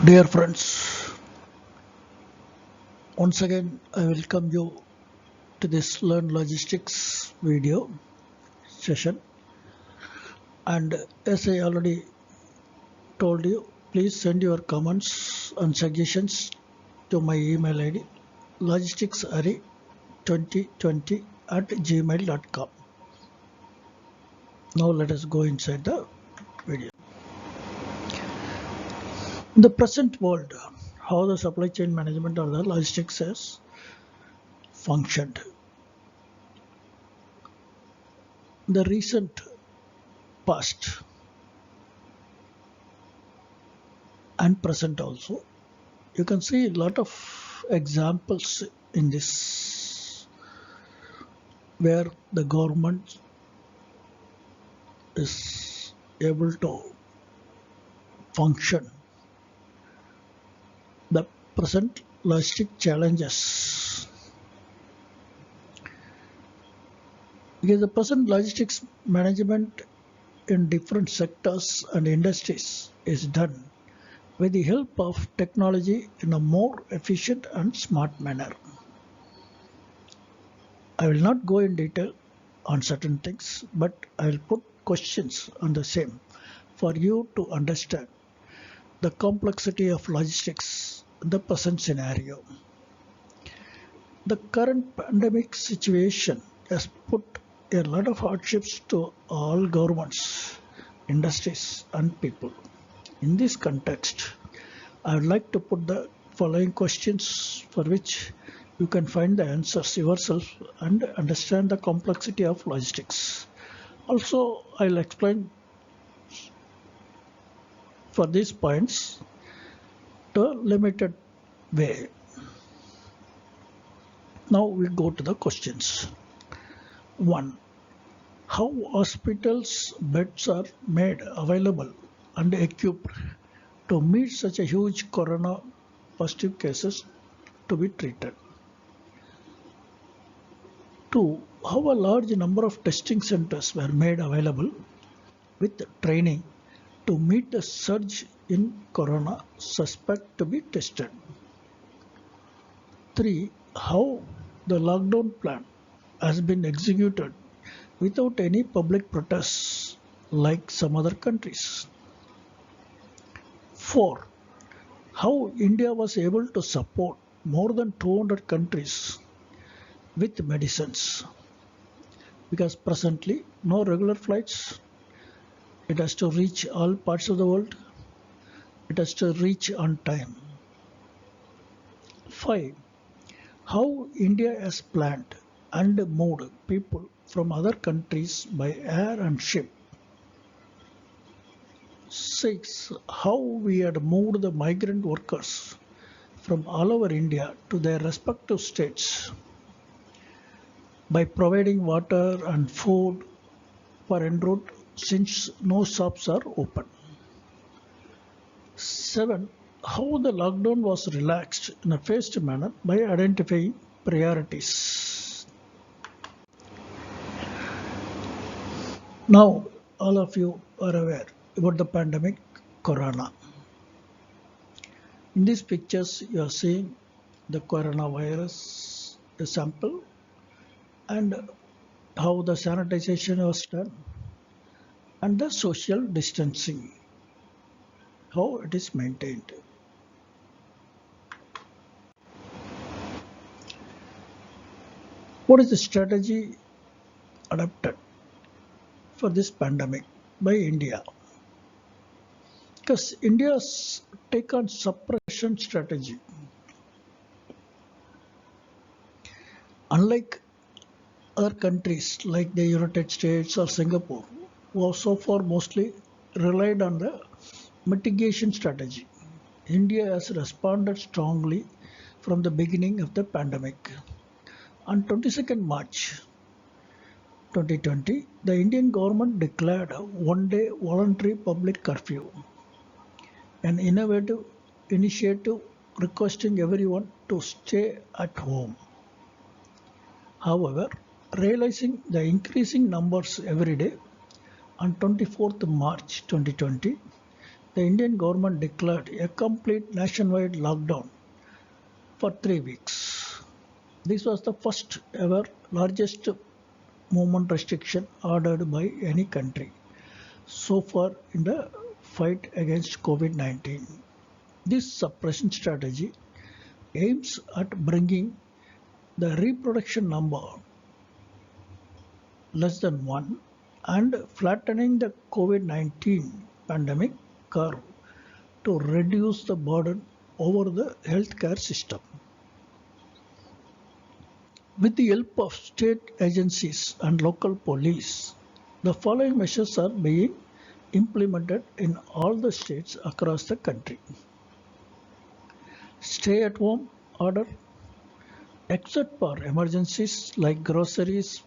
Dear friends, once again I welcome you to this Learn Logistics video session. And as I already told you, please send your comments and suggestions to my email ID logisticsari2020@gmail.com. Now let us go inside the video. In the present world, how the supply chain management or the logistics has functioned. The recent past and present also, you can see a lot of examples in this where the government is able to function the present logistic challenges, because the present logistics management in different sectors and industries is done with the help of technology in a more efficient and smart manner. I will not go in detail on certain things, but I will put questions on the same for you to understand the complexity of logistics in the present scenario. The current pandemic situation has put a lot of hardships to all governments, industries, and people. In this context, I would like to put the following questions for which you can find the answers yourself and understand the complexity of logistics. Also, I'll explain for these points to a limited way. Now we go to the questions. 1. How hospitals' beds are made available and equipped to meet such a huge corona positive cases to be treated. 2. How a large number of testing centers were made available with training to meet the surge in corona suspect to be tested. 3. How the lockdown plan has been executed without any public protests like some other countries. 4. How India was able to support more than 200 countries with medicines, because presently no regular flights. It has to reach all parts of the world. It has to reach on time. 5. How India has planned and moved people from other countries by air and ship. 6. How we had moved the migrant workers from all over India to their respective states by providing water and food for en route since no shops are open. 7. How the lockdown was relaxed in a phased manner by identifying priorities. Now, all of you are aware about the pandemic corona. In these pictures, you are seeing the coronavirus, the sample, and how the sanitization was done, and the social distancing, how it is maintained. What is the strategy adopted for this pandemic by India? Because India's take on suppression strategy, unlike other countries like the United States or Singapore, who have so far mostly relied on the mitigation strategy, India has responded strongly from the beginning of the pandemic. On 22nd March 2020, the Indian government declared a one-day voluntary public curfew, an innovative initiative requesting everyone to stay at home. However, realizing the increasing numbers every day, on 24th March 2020, the Indian government declared a complete nationwide lockdown for 3 weeks. This was the first ever largest movement restriction ordered by any country so far in the fight against COVID-19. This suppression strategy aims at bringing the reproduction number less than 1 and flattening the COVID-19 pandemic curve to reduce the burden over the healthcare system. With the help of state agencies and local police, the following measures are being implemented in all the states across the country. Stay at home order, except for emergencies like groceries,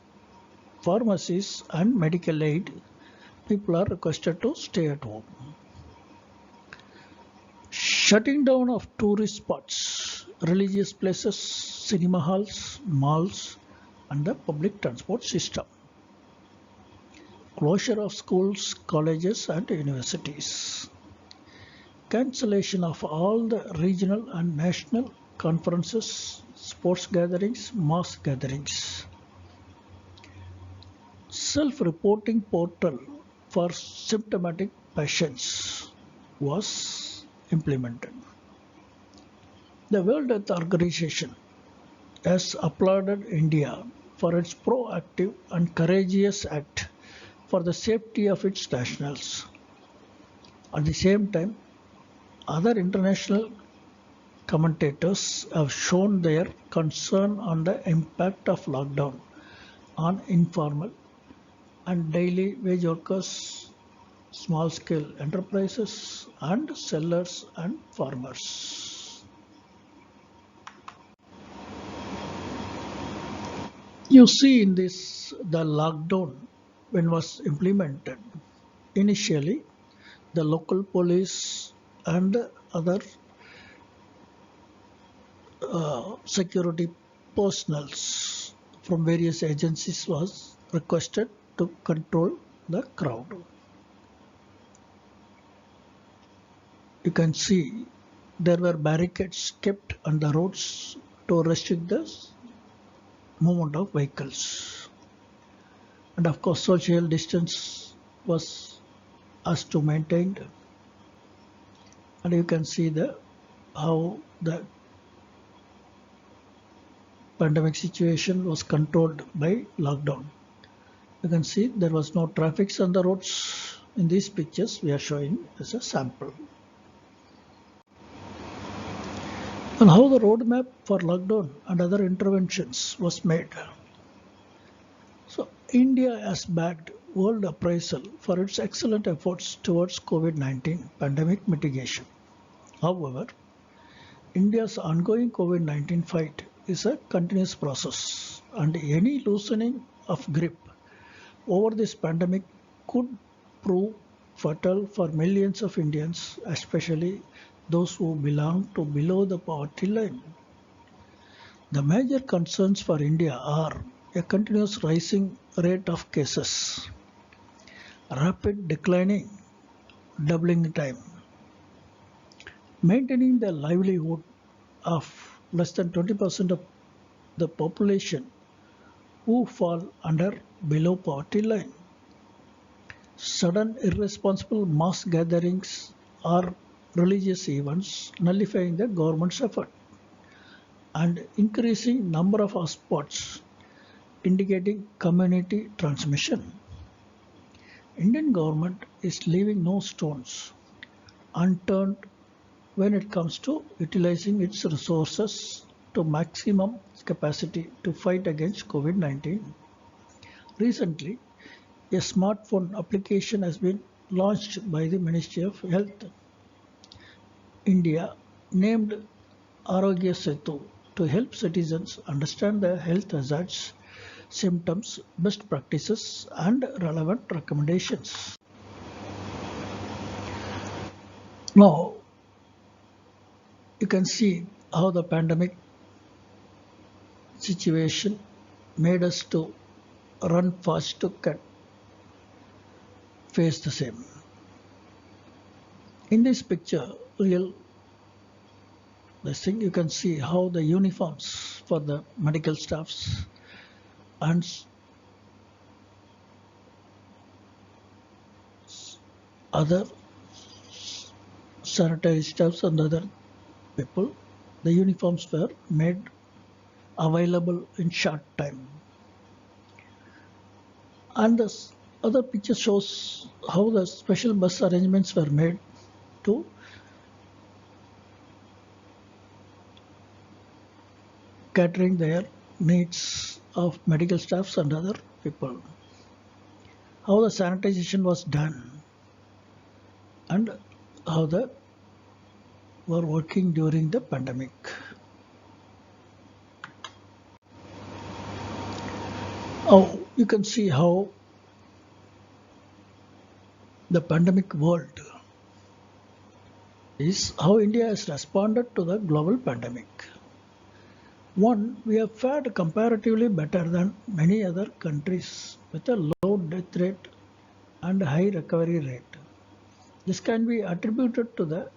pharmacies and medical aid, people are requested to stay at home. Shutting down of tourist spots, religious places, cinema halls, malls and the public transport system. Closure of schools, colleges and universities. Cancellation of all the regional and national conferences, sports gatherings, mass gatherings. Self-reporting portal for symptomatic patients was implemented. The World Health Organization has applauded India for its proactive and courageous act for the safety of its nationals. At the same time, other international commentators have shown their concern on the impact of lockdown on informal and daily wage workers, small-scale enterprises, and sellers and farmers. You see in this the lockdown when was implemented. Initially, the local police and other security personnel from various agencies was requested to control the crowd. You can see there were barricades kept on the roads to restrict the movement of vehicles. And of course, social distance was asked to maintained. And you can see how the pandemic situation was controlled by lockdown. You can see there was no traffic on the roads. In these pictures, we are showing as a sample. And how the roadmap for lockdown and other interventions was made. So, India has bagged world appraisal for its excellent efforts towards COVID-19 pandemic mitigation. However, India's ongoing COVID-19 fight is a continuous process, and any loosening of grip over this pandemic could prove fatal for millions of Indians, especially those who belong to below the poverty line. The major concerns for India are a continuous rising rate of cases, rapid declining doubling time, maintaining the livelihood of less than 20% of the population who fall under below poverty line, sudden irresponsible mass gatherings or religious events nullifying the government's effort, and increasing number of hotspots indicating community transmission. Indian government is leaving no stones unturned when it comes to utilizing its resources to maximum capacity to fight against COVID-19. Recently, a smartphone application has been launched by the Ministry of Health India named Arogya Setu to help citizens understand the health hazards, symptoms, best practices and relevant recommendations. Now, you can see how the pandemic situation made us to run fast to face the same. In this picture, real this thing you can see how the uniforms for the medical staffs and other sanitary staffs and other people, the uniforms were made available in short time. And the other picture shows how the special bus arrangements were made to catering their needs of medical staffs and other people. How the sanitization was done and how they were working during the pandemic. Oh, you can see how the pandemic world is how India has responded to the global pandemic. One, we have fared comparatively better than many other countries with a low death rate and high recovery rate. This can be attributed to the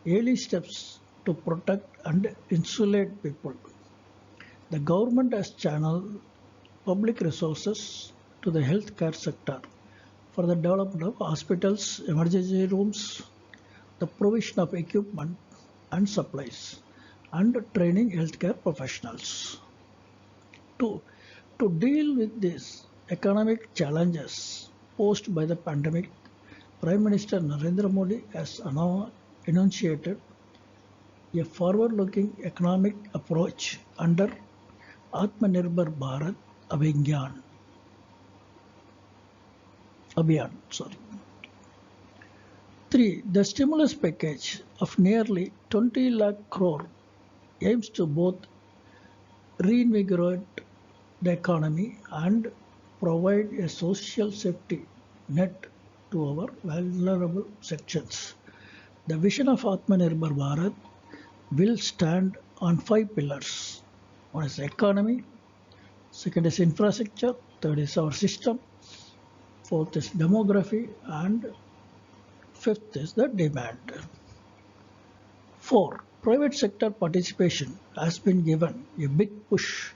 early steps to protect and insulate people. The government has channeled public resources to the healthcare sector for the development of hospitals, emergency rooms, the provision of equipment and supplies, and training healthcare professionals. To, to deal with these economic challenges posed by the pandemic, Prime Minister Narendra Modi has enunciated a forward-looking economic approach under Atmanirbhar Bharat Abhiyan. Sorry. 3. The stimulus package of nearly 20 lakh crore aims to both reinvigorate the economy and provide a social safety net to our vulnerable sections. The vision of Atmanirbhar Bharat will stand on 5 pillars. One is economy, second is infrastructure, third is our system, fourth is demography, and fifth is the demand. 4. Private sector participation has been given a big push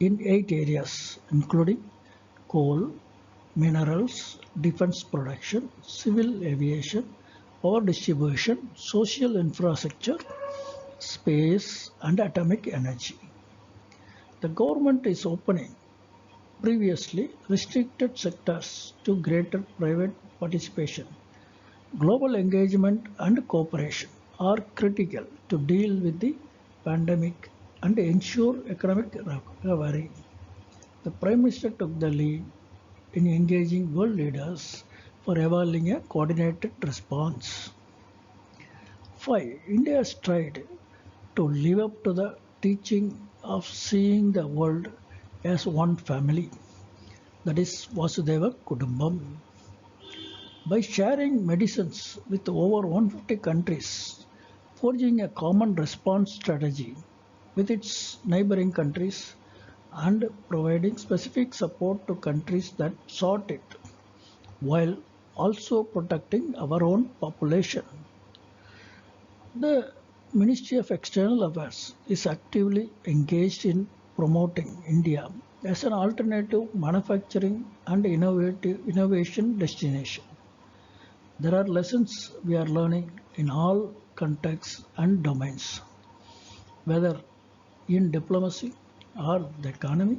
in 8 areas, including coal, minerals, defense production, civil aviation, power distribution, social infrastructure, space, and atomic energy. The government is opening previously restricted sectors to greater private participation. Global engagement and cooperation are critical to deal with the pandemic and ensure economic recovery. The Prime Minister took the lead in engaging world leaders for evaluating a coordinated response. 5. India has tried to live up to the teaching of seeing the world as one family, that is Vasudeva Kudumbam. By sharing medicines with over 150 countries, forging a common response strategy with its neighboring countries, and providing specific support to countries that sought it, while also protecting our own population. The Ministry of External Affairs is actively engaged in promoting India as an alternative manufacturing and innovation destination. There are lessons we are learning in all contexts and domains, whether in diplomacy or the economy,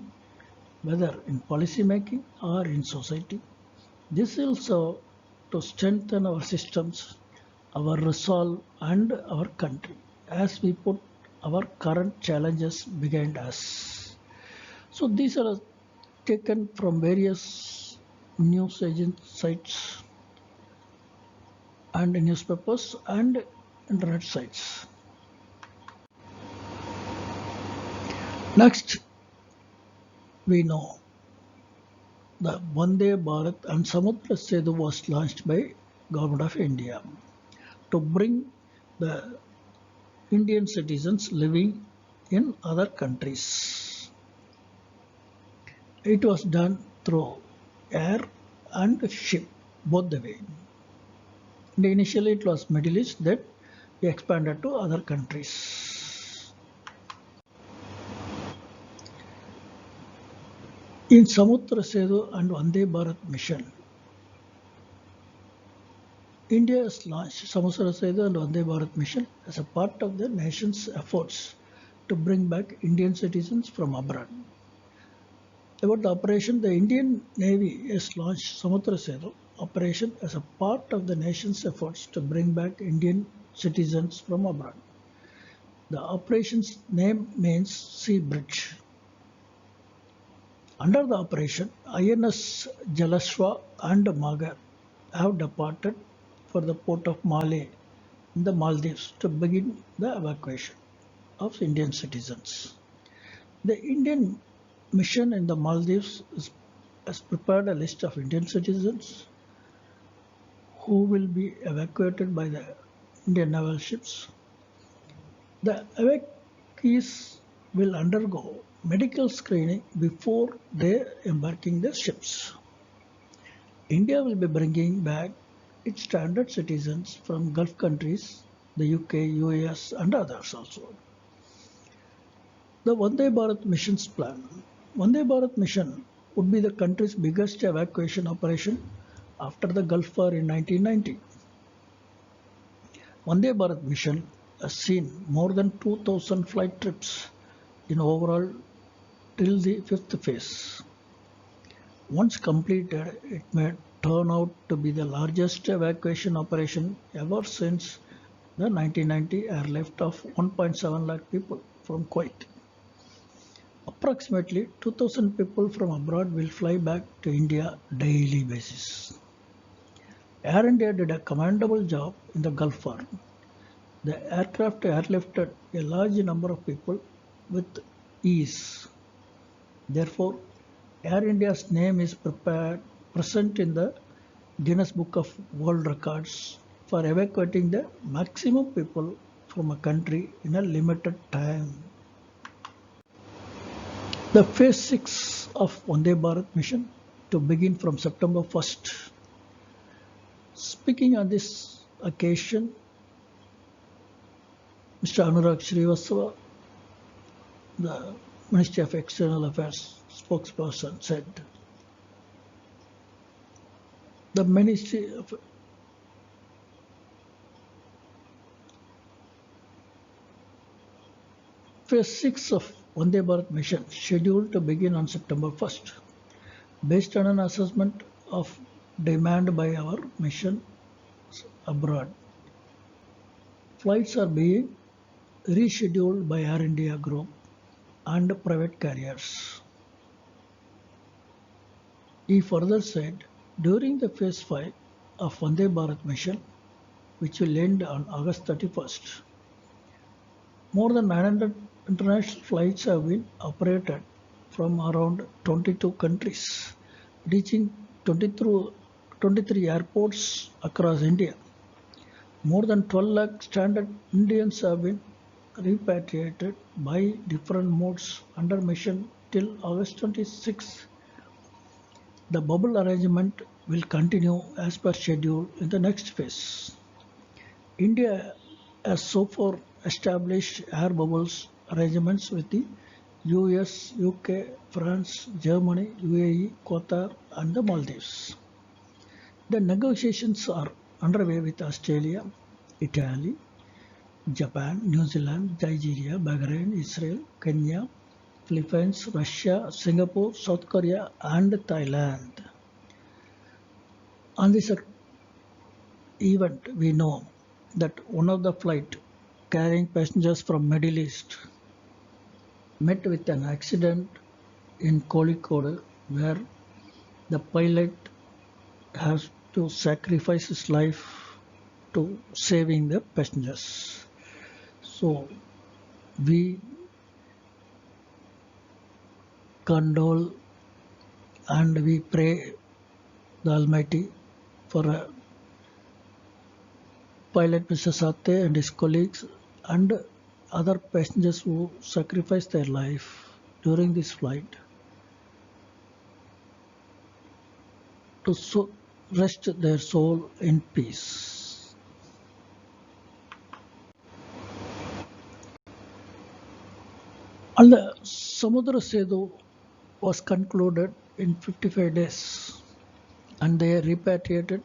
whether in policy making or in society. This will serve to strengthen our systems, our resolve, and our country as we put our current challenges behind us. So these are taken from various news agent sites and newspapers and internet sites. Next, we know the Vande Bharat and Samudra Setu was launched by Government of India to bring the Indian citizens living in other countries. It was done through air and ship, both the way. And initially it was Middle East, then we expanded to other countries. In Samudra Setu and Vande Bharat mission, India has launched Samudra Setu and Vande Bharat mission as a part of the nation's efforts to bring back Indian citizens from abroad. About the operation, the Indian Navy has launched Samudra Setu operation as a part of the nation's efforts to bring back Indian citizens from abroad. The operation's name means sea bridge. Under the operation, INS Jalashwa and Magar have departed for the port of Malé in the Maldives to begin the evacuation of Indian citizens. The Indian mission in the Maldives has prepared a list of Indian citizens who will be evacuated by the Indian naval ships. The evacuees will undergo medical screening before they embarking the ships. India will be bringing back its standard citizens from Gulf countries, the UK, US, and others also. The Vande Bharat mission's plan. Vande Bharat mission would be the country's biggest evacuation operation after the Gulf War in 1990. Vande Bharat mission has seen more than 2,000 flight trips in overall till the fifth phase. Once completed, it may turn out to be the largest evacuation operation ever since the 1990 airlift of 1.7 lakh people from Kuwait. Approximately 2,000 people from abroad will fly back to India daily basis. Air India did a commendable job in the Gulf War. The aircraft airlifted a large number of people with ease. Therefore, Air India's name is present in the Guinness Book of World Records for evacuating the maximum people from a country in a limited time. The phase 6 of Vande Bharat mission to begin from September 1st. Speaking on this occasion, Mr. Anurag Srivastava, the Ministry of External Affairs spokesperson, said, the Ministry of Phase 6 of Vande Bharat mission scheduled to begin on September 1st. Based on an assessment of demand by our mission abroad, flights are being rescheduled by Air India Group and private carriers. He further said, during the phase 5 of Vande Bharat mission, which will end on August 31st, more than 900 international flights have been operated from around 22 countries, reaching 23 airports across India. More than 12 lakh standard Indians have been repatriated by different modes under mission till August 26. The bubble arrangement will continue as per schedule in the next phase. India has so far established air bubbles arrangements with the US, UK, France, Germany, UAE, Qatar, and the Maldives. The negotiations are underway with Australia, Italy, Japan, New Zealand, Nigeria, Bahrain, Israel, Kenya, Philippines, Russia, Singapore, South Korea, and Thailand. On this event, we know that one of the flight carrying passengers from Middle East met with an accident in Kozhikode, where the pilot has to sacrifice his life to saving the passengers. So we condole and we pray the Almighty for pilot Mr. Sathe and his colleagues and other passengers who sacrificed their life during this flight to rest their soul in peace. And the Samudra Setu was concluded in 55 days and they repatriated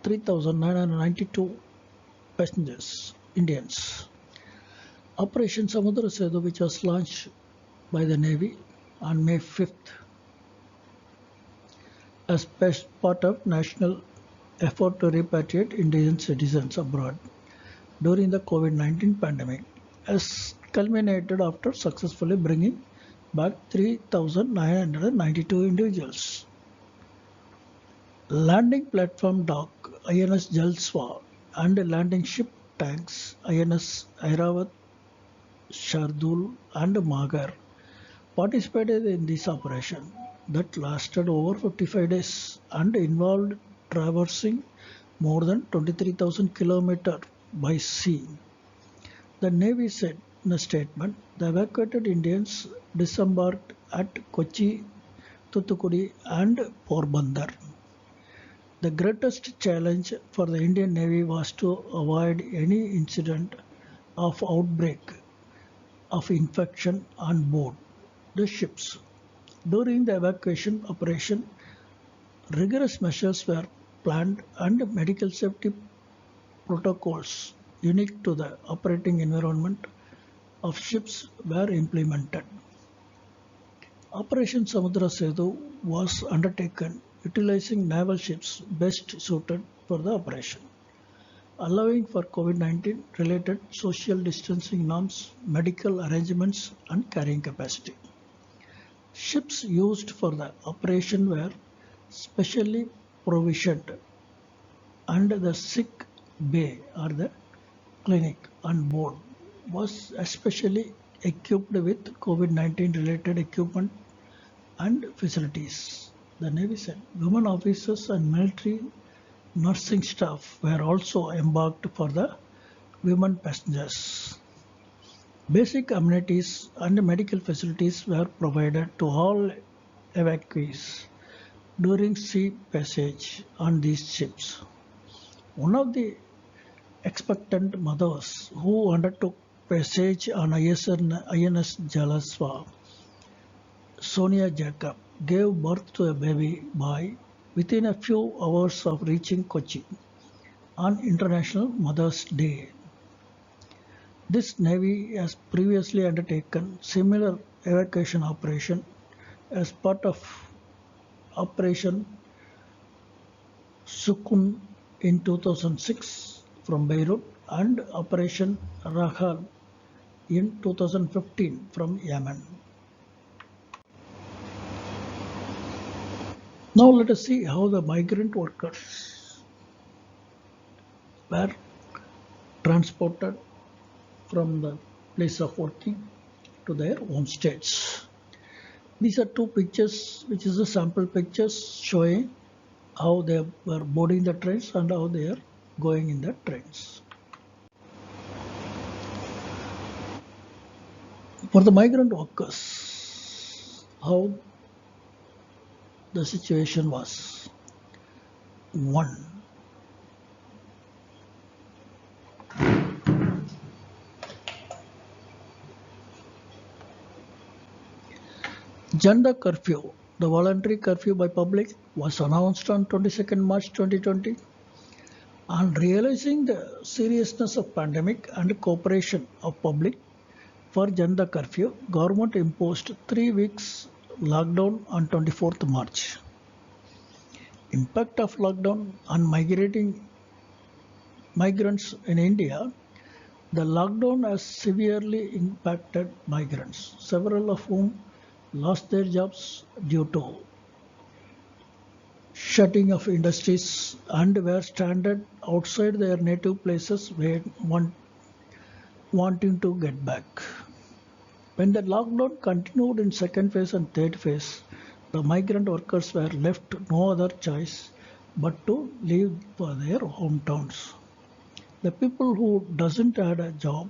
3,992 passengers, Indians. Operation Samudra Setu, which was launched by the Navy on May 5th as part of national effort to repatriate Indian citizens abroad during the COVID-19 pandemic, has culminated after successfully bringing back 3,992 individuals. Landing platform dock INS Jalswa and landing ship tanks INS Airavat, Shardul and Magar participated in this operation that lasted over 55 days and involved traversing more than 23,000 kilometers by sea. The Navy said in a statement the evacuated Indians disembarked at Kochi, Thoothukudi and Porbandar. The greatest challenge for the Indian Navy was to avoid any incident of outbreak of infection on board the ships. During the evacuation operation, rigorous measures were planned and medical safety protocols unique to the operating environment of ships were implemented. Operation Samudra Setu was undertaken utilizing naval ships best suited for the operation, allowing for COVID-19 related social distancing norms, medical arrangements and carrying capacity. Ships used for the operation were specially provisioned and the sick bay or the clinic on board was especially equipped with COVID-19 related equipment and facilities. The Navy said women officers and military nursing staff were also embarked for the women passengers. Basic amenities and medical facilities were provided to all evacuees during sea passage on these ships. One of the expectant mothers who undertook passage on INS Jalaswa, Sonia Jacob, gave birth to a baby boy within a few hours of reaching Kochi on International Mother's Day. This Navy has previously undertaken similar evacuation operation as part of Operation Sukun in 2006 from Beirut and Operation Rahal in 2015 from Yemen. Now let us see how the migrant workers were transported from the place of working to their home states. These are two pictures, which is the sample pictures showing how they were boarding the trains and how they are going in the trains. For the migrant workers, how the situation was. 1. Gender curfew. The voluntary curfew by public was announced on 22nd March 2020. On realizing the seriousness of pandemic and cooperation of public for gender curfew, government imposed 3 weeks lockdown on 24th March. Impact of lockdown on migrants in India. The lockdown has severely impacted migrants, several of whom lost their jobs due to shutting of industries and were stranded outside their native places wanting to get back. When the lockdown continued in second phase and third phase, the migrant workers were left no other choice but to leave for their hometowns. The people who doesn't have a job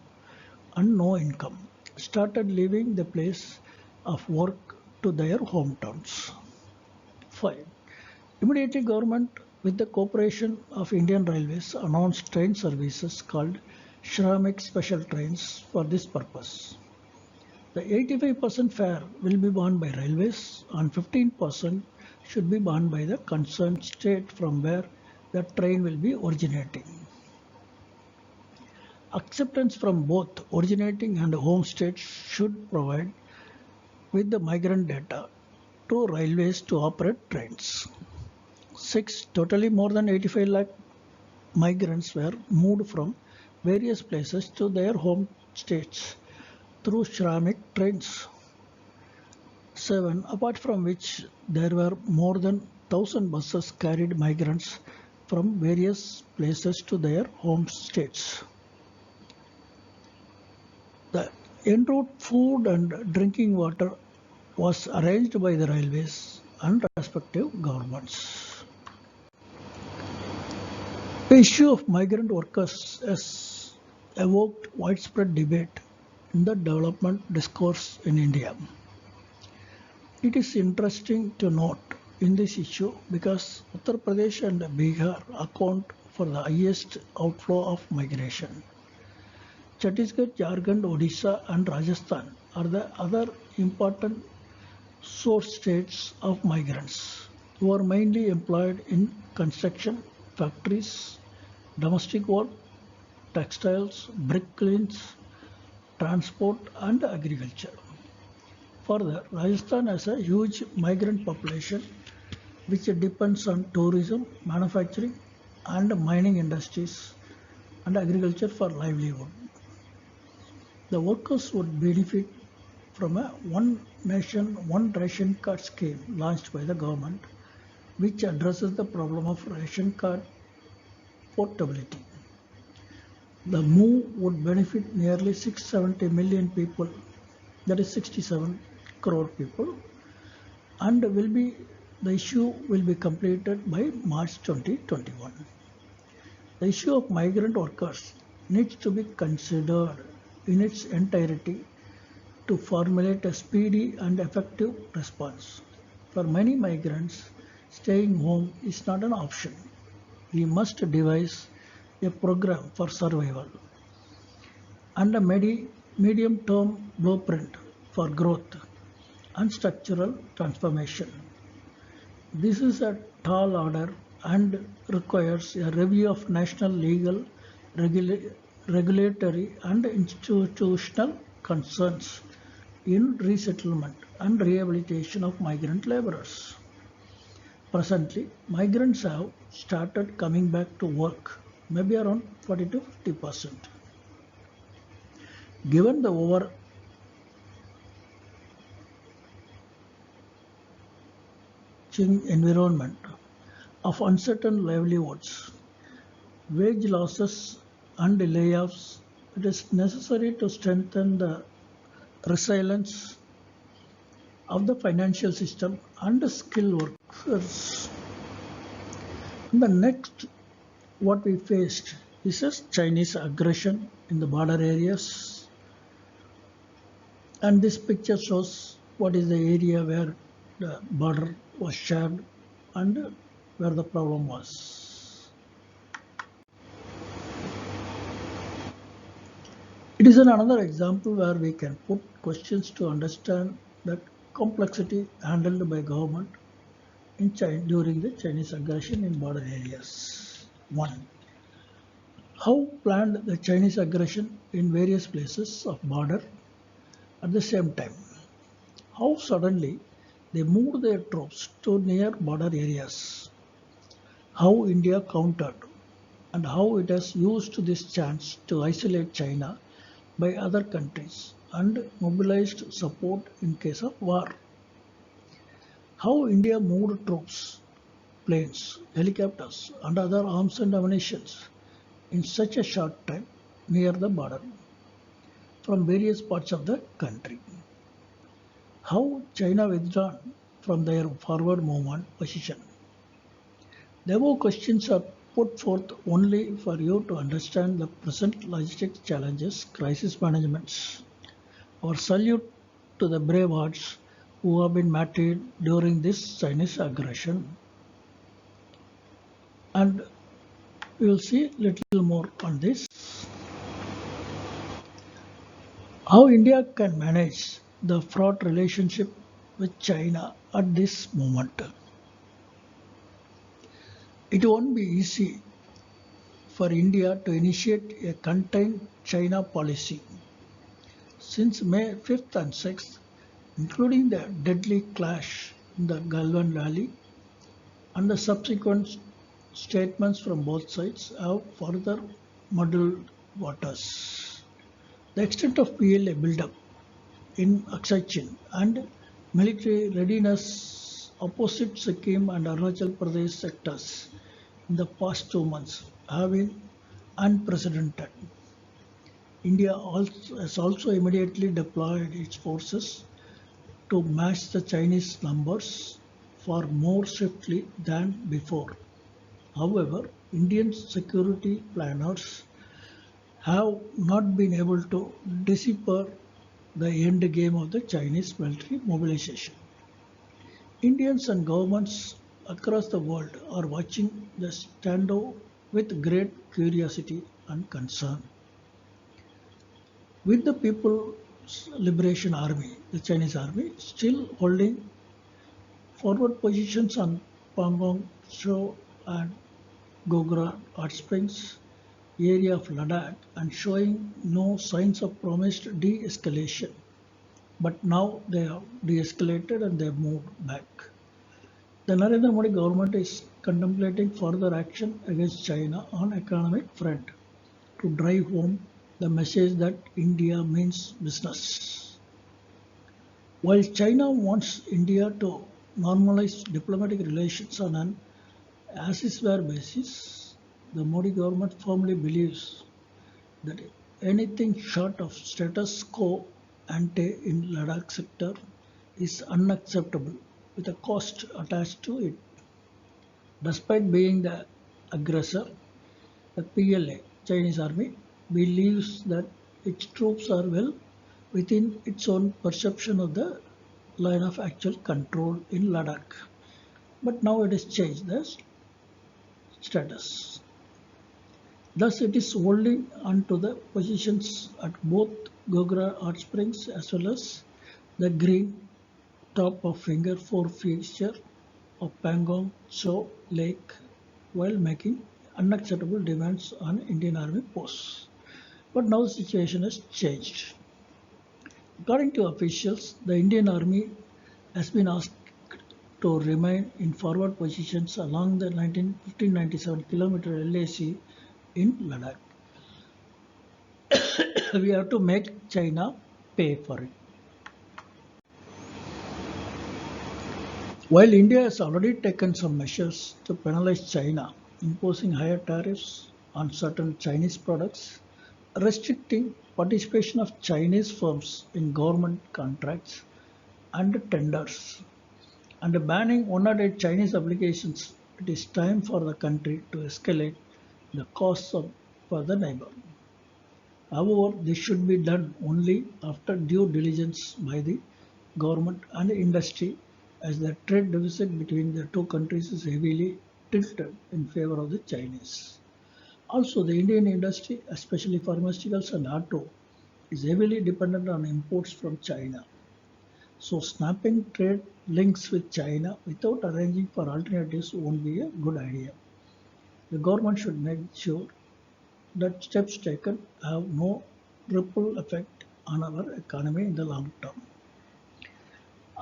and no income started leaving the place of work to their hometowns. 5. Immediately government with the cooperation of Indian Railways announced train services called Shramik special trains for this purpose. The 85% fare will be borne by railways and 15% should be borne by the concerned state from where the train will be originating. Acceptance from both originating and home states should provide with the migrant data to railways to operate trains. 6. Totally more than 85 lakh migrants were moved from various places to their home states through Shramik trains. 7. Apart from which there were more than 1,000 buses carried migrants from various places to their home states. The en route food and drinking water was arranged by the railways and respective governments. The issue of migrant workers has evoked widespread debate in the development discourse in India. It is interesting to note in this issue because Uttar Pradesh and Bihar account for the highest outflow of migration. Chhattisgarh, Jharkhand, Odisha and Rajasthan are the other important source states of migrants who are mainly employed in construction, factories, domestic work, textiles, brick kilns, transport and agriculture. Further, Rajasthan has a huge migrant population which depends on tourism, manufacturing and mining industries and agriculture for livelihood. The workers would benefit from a one nation, one ration card scheme launched by the government which addresses the problem of ration card portability. The move would benefit nearly 670 million people, that is 67 crore people, and the issue will be completed by March 2021. The issue of migrant workers needs to be considered in its entirety to formulate a speedy and effective response. For many migrants, staying home is not an option. We must devise a program for survival and a medium-term blueprint for growth and structural transformation. This is a tall order and requires a review of national legal, regulatory and institutional concerns in resettlement and rehabilitation of migrant laborers. Presently, migrants have started coming back to work, maybe around 40 to 50%. Given the overarching environment of uncertain livelihoods, wage losses and layoffs, it is necessary to strengthen the resilience of the financial system and skilled workers. And the next, what we faced is a Chinese aggression in the border areas. And this picture shows what is the area where the border was shared and where the problem was. It is another example where we can put questions to understand the complexity handled by government in China during the Chinese aggression in border areas. 1. How planned the Chinese aggression in various places of border at the same time? How suddenly they moved their troops to near border areas? How India countered and how it has used this chance to isolate China by other countries and mobilized support in case of war? How India moved troops, planes, helicopters and other arms and ammunition in such a short time near the border from various parts of the country. How China withdrawn from their forward movement position. The above questions are put forth only for you to understand the present logistics challenges, crisis management. Our salute to the brave hearts who have been martyred during this Chinese aggression. And we will see little more on this. How India can manage the fraught relationship with China at this moment. It won't be easy for India to initiate a contained China policy. Since May 5th and 6th, including the deadly clash in the Galwan Valley and the subsequent statements from both sides have further muddled waters. The extent of PLA buildup in Aksai Chin and military readiness opposite Sikkim and Arunachal Pradesh sectors in the past 2 months have been unprecedented. India has also immediately deployed its forces to match the Chinese numbers far more swiftly than before. However, Indian security planners have not been able to decipher the end game of the Chinese military mobilization. Indians and governments across the world are watching the standoff with great curiosity and concern. With the People's Liberation Army, the Chinese army, still holding forward positions on Pangong Tso and Gogra hot springs area of Ladakh and showing no signs of promised de-escalation. But now they have de-escalated and they have moved back. The Narendra Modi government is contemplating further action against China on economic front to drive home the message that India means business. While China wants India to normalize diplomatic relations on an as-is-were basis, the Modi government firmly believes that anything short of status quo ante in Ladakh sector is unacceptable with a cost attached to it. Despite being the aggressor, the PLA, Chinese army, believes that its troops are well within its own perception of the line of actual control in Ladakh. But now it has changed the status. Thus, it is holding on to the positions at both Gogra Hot Springs as well as the green top of finger four feature of Pangong Tso Lake while making unacceptable demands on Indian Army posts. But now the situation has changed. According to officials, the Indian Army has been asked to remain in forward positions along the 1597 kilometer LAC in Ladakh. We have to make China pay for it. While India has already taken some measures to penalize China, imposing higher tariffs on certain Chinese products, restricting participation of Chinese firms in government contracts and tenders, and banning 108 Chinese applications, it is time for the country to escalate the costs for the neighbor. However, this should be done only after due diligence by the government and industry as the trade deficit between the two countries is heavily tilted in favor of the Chinese. Also, the Indian industry, especially pharmaceuticals and auto, is heavily dependent on imports from China. So, snapping trade links with China without arranging for alternatives won't be a good idea. The government should make sure that steps taken have no ripple effect on our economy in the long term.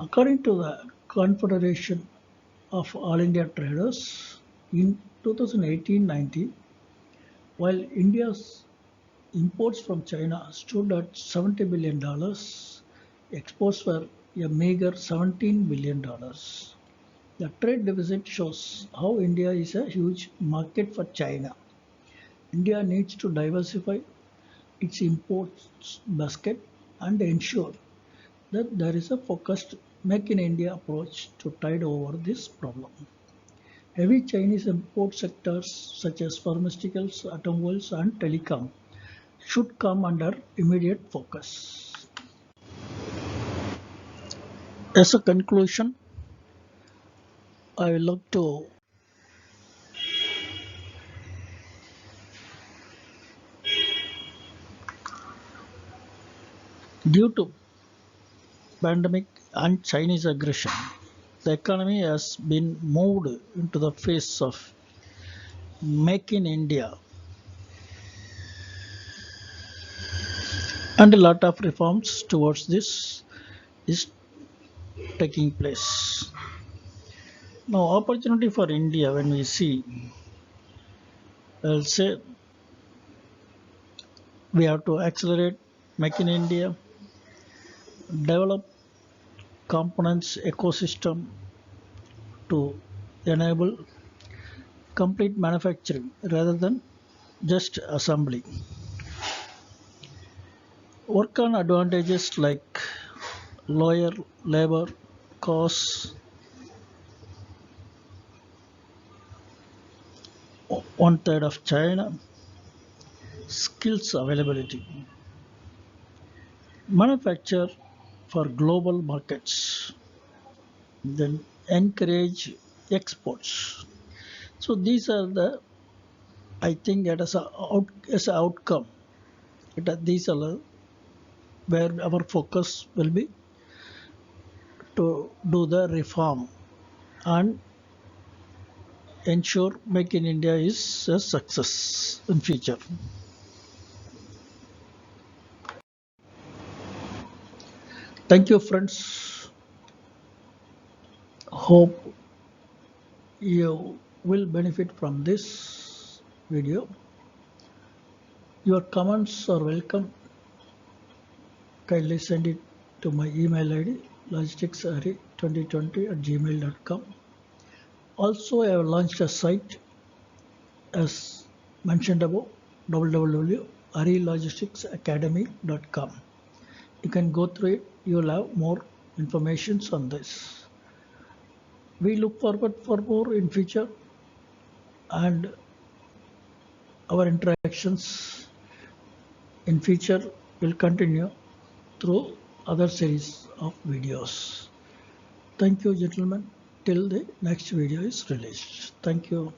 According to the Confederation of All India Traders, in 2018-19, while India's imports from China stood at $70 billion, exports were a meager $17 billion. The trade deficit shows how India is a huge market for China. India needs to diversify its imports basket and ensure that there is a focused Make in India approach to tide over this problem. Heavy Chinese import sectors such as pharmaceuticals, automobiles, and telecom should come under immediate focus. As a conclusion, I would like to Due to pandemic and Chinese aggression, the economy has been moved into the phase of make in India, and a lot of reforms towards this is taking place. Now, opportunity for India when we see, I'll say we have to accelerate make in India, develop components ecosystem to enable complete manufacturing rather than just assembly. Work on advantages like lower labor costs, one third of China, skills availability, manufacture for global markets, then encourage exports. So these are the, I think, as a outcome. These are where our focus will be to do the reform and ensure Make in India is a success in future. Thank you, friends. Hope you will benefit from this video. Your comments are welcome. Kindly send it to my email ID logisticsari2020@gmail.com. Also, I have launched a site as mentioned above www.arilogisticsacademy.com. You can go through it. You will have more information on this. We look forward for more in future, and our interactions in future will continue through other series of videos. Thank you, gentlemen, till the next video is released. Thank you.